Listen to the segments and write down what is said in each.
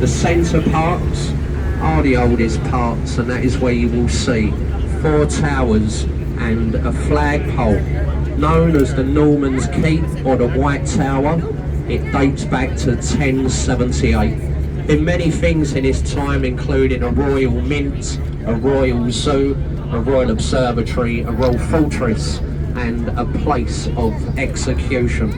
The centre parts are the oldest parts, and that is where you will see 4 towers and a flagpole known as the Norman's Keep or the White Tower. It dates back to 1078. Been many things in its time, including a royal mint, a royal zoo, a royal observatory, a royal fortress, and a place of execution.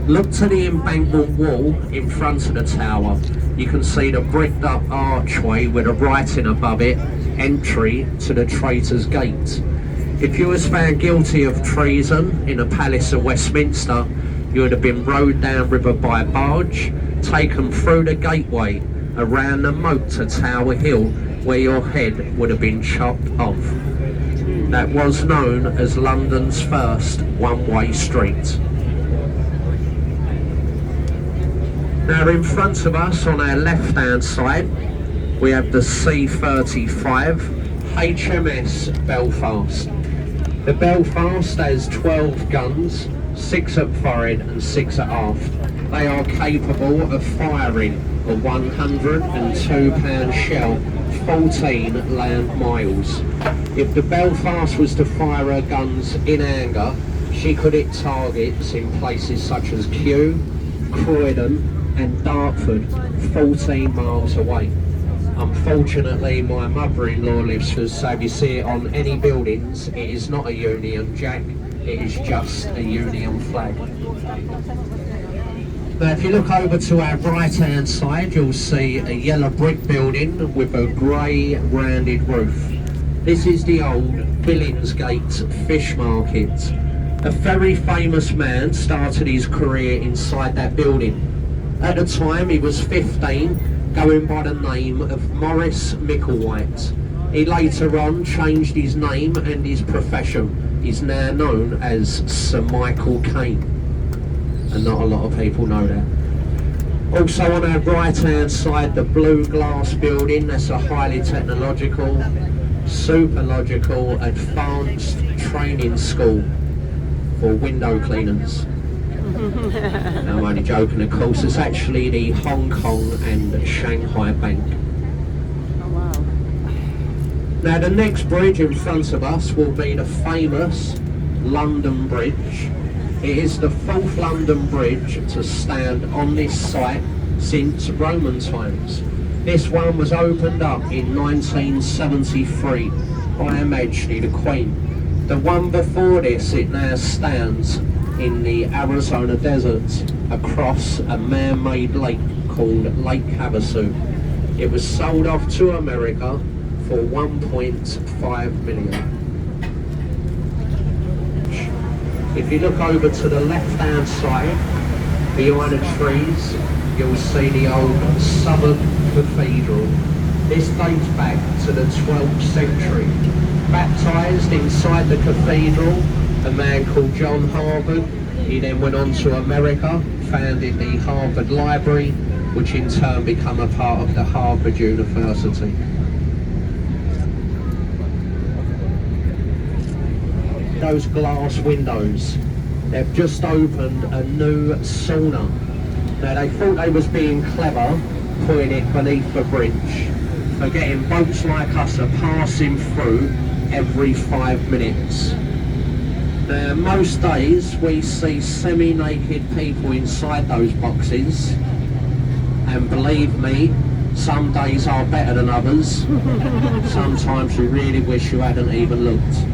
Look to the embankment wall in front of the tower. You can see the bricked up archway with a writing above it, entry to the Traitor's Gate. If you was found guilty of treason in the Palace of Westminster, you would have been rowed down river by barge, taken through the gateway, around the moat to Tower Hill, where your head would have been chopped off. That was known as London's first one-way street. Now in front of us on our left-hand side, we have the C-35 HMS Belfast. The Belfast has 12 guns, 6 at forward and 6 at aft. They are capable of firing a 102-pound shell 14 land miles. If the Belfast was to fire her guns in anger, she could hit targets in places such as Kew, Croydon and Dartford, 14 miles away. Unfortunately, my mother-in-law lives here, so if you see it on any buildings, it is not a Union Jack, it is just a Union flag. Now if you look over to our right-hand side, you'll see a yellow brick building with a grey rounded roof. This is the old Billingsgate Fish Market. A very famous man started his career inside that building. At the time he was 15, going by the name of Maurice Micklewhite. He later on changed his name and his profession. He's now known as Sir Michael Caine, and not a lot of people know that. Also on our right hand side, the blue glass building, that's a highly technological, super logical, advanced training school for window cleaners. No, I'm only joking, of course. It's actually the Hong Kong and Shanghai Bank. Oh wow. Now the next bridge in front of us will be the famous London Bridge. It is the 4th London Bridge to stand on this site since Roman times. This one was opened up in 1973 by Her Majesty the Queen. The one before this, it now stands in the Arizona desert across a man-made lake called Lake Havasu. It was sold off to America for $1.5 million. If you look over to the left-hand side, behind the trees, you'll see the old Southwark Cathedral. This dates back to the 12th century. Baptised inside the cathedral, a man called John Harvard. He then went on to America, founded the Harvard Library, which in turn became a part of the Harvard University. Those glass windows, they've just opened a new sauna. Now they thought they was being clever, putting it beneath the bridge, forgetting boats like us are passing through every 5 minutes. Now most days we see semi-naked people inside those boxes, and believe me, some days are better than others. Sometimes you really wish you hadn't even looked.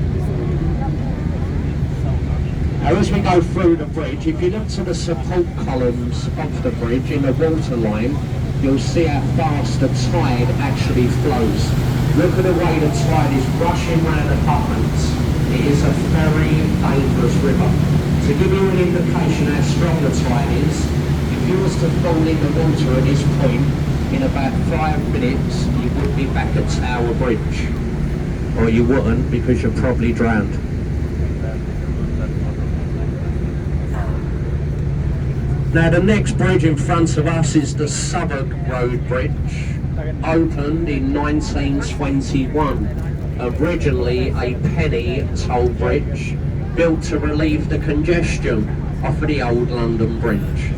Now as we go through the bridge, if you look to the support columns of the bridge in the water line, you'll see how fast the tide actually flows. Look at the way the tide is rushing round abutments. It is a very dangerous river. To give you an indication how strong the tide is, if you was to fall in the water at this point, in about 5 minutes, you would be back at Tower Bridge. Or you wouldn't, because you're probably drowned. Now the next bridge in front of us is the Southwark Road Bridge, opened in 1921. Originally a penny toll bridge, built to relieve the congestion off of the old London Bridge.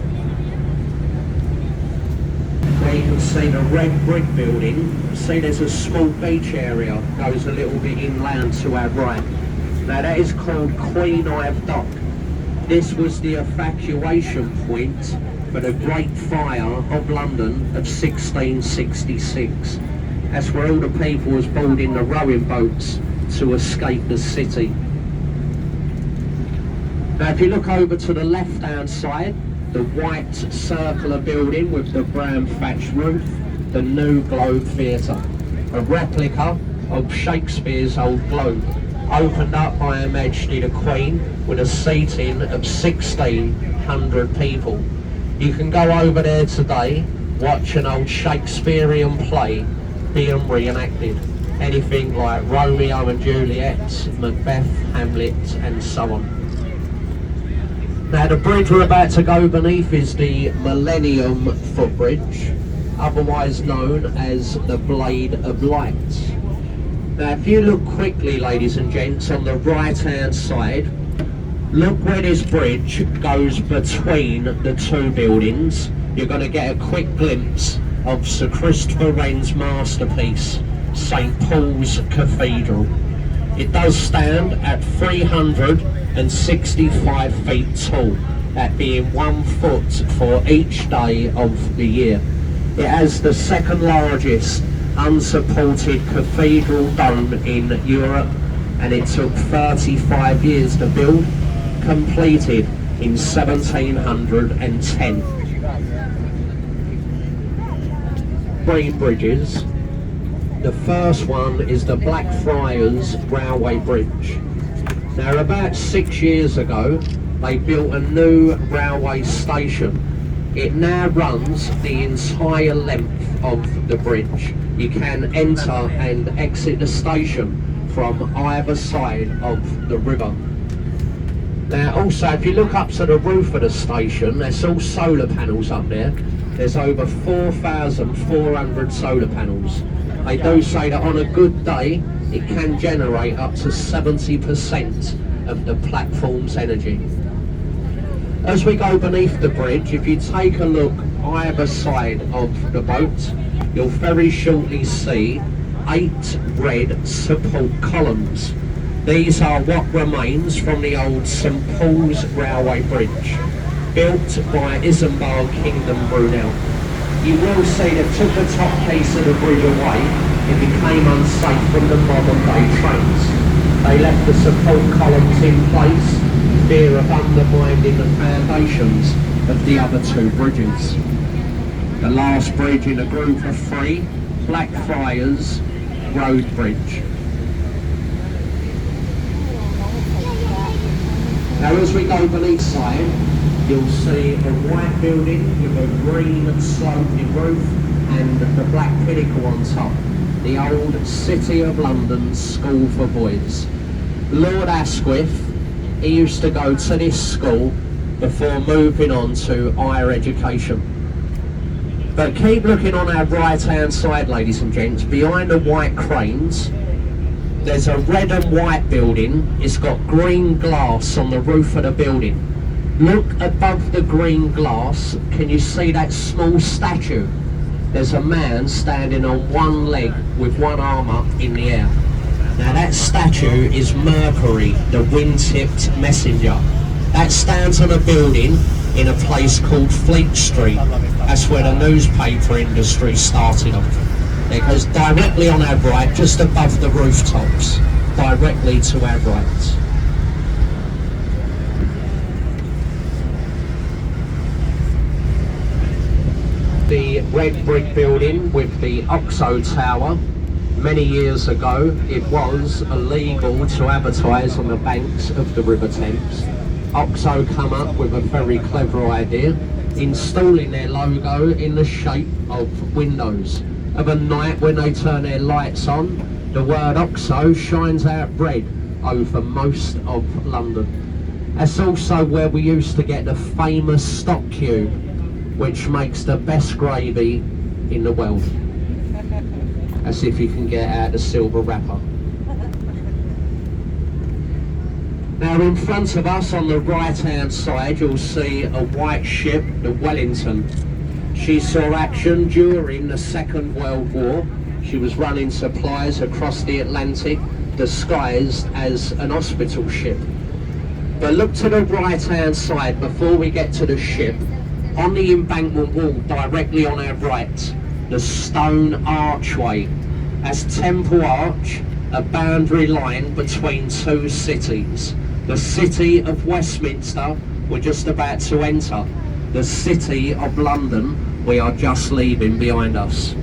Where you can you'll see the red brick building. See there's a small beach area, goes a little bit inland to our right. Now that is called Queen Ive Dock. This was the evacuation point for the Great Fire of London of 1666. That's where all the people was boarding the rowing boats to escape the city. Now if you look over to the left hand side, the white circular building with the brown thatched roof, the New Globe Theatre, a replica of Shakespeare's old Globe, opened up by Her Majesty the Queen with a seating of 1,600 people. You can go over there today, watch an old Shakespearean play being reenacted. Anything like Romeo and Juliet, Macbeth, Hamlet and so on. Now the bridge we're about to go beneath is the Millennium Footbridge, otherwise known as the Blade of Light. Now if you look quickly, ladies and gents, on the right hand side, look where this bridge goes between the two buildings. You're going to get a quick glimpse of Sir Christopher Wren's masterpiece, St Paul's Cathedral. It does stand at 365 feet tall, that being 1 foot for each day of the year. It has the second largest unsupported cathedral dome in Europe, and it took 35 years to build, completed in 1710. Three bridges. The first one is the Blackfriars Railway Bridge. Now about 6 years ago they built a new railway station. It now runs the entire length of the bridge. You can enter and exit the station from either side of the river. Now also if you look up to the roof of the station, there's all solar panels up there. There's over 4,400 solar panels. They do say that on a good day it can generate up to 70% of the platform's energy. As we go beneath the bridge, if you take a look either side of the boat, you'll very shortly see 8 red support columns. These are what remains from the old St Paul's Railway Bridge, built by Isambard Kingdom Brunel. You will see they took the top piece of the bridge away. It became unsafe from the modern day trains. They left the support columns in place, fear of undermining the foundations of the other 2 bridges. The last bridge in a group of 3, Blackfriars Road Bridge. Now as we go beneath side, you'll see a white building with a green sloping roof and the black pinnacle on top. The old City of London School for Boys. Lord Asquith, he used to go to this school before moving on to higher education. But keep looking on our right hand side, ladies and gents. Behind the white cranes, there's a red and white building. It's got green glass on the roof of the building. Look above the green glass, can you see that small statue? There's a man standing on one leg with one arm up in the air. Now that statue is Mercury, the wind-tipped messenger. That stands on a building in a place called Fleet Street. That's where the newspaper industry started off. It goes directly on our right, just above the rooftops, directly to our right. The red brick building with the OXO tower. Many years ago it was illegal to advertise on the banks of the River Thames. OXO come up with a very clever idea, installing their logo in the shape of windows. Of a night when they turn their lights on, the word OXO shines out red over most of London. That's also where we used to get the famous stock cube, which makes the best gravy in the world. As if you can get out the silver wrapper. Now in front of us on the right hand side you'll see a white ship, the Wellington. She saw action during the Second World War. She was running supplies across the Atlantic, disguised as an hospital ship. But look to the right-hand side before we get to the ship. On the embankment wall, directly on our right, the stone archway. That's Temple Arch, a boundary line between two cities. The city of Westminster we're just about to enter. The city of London we are just leaving behind us.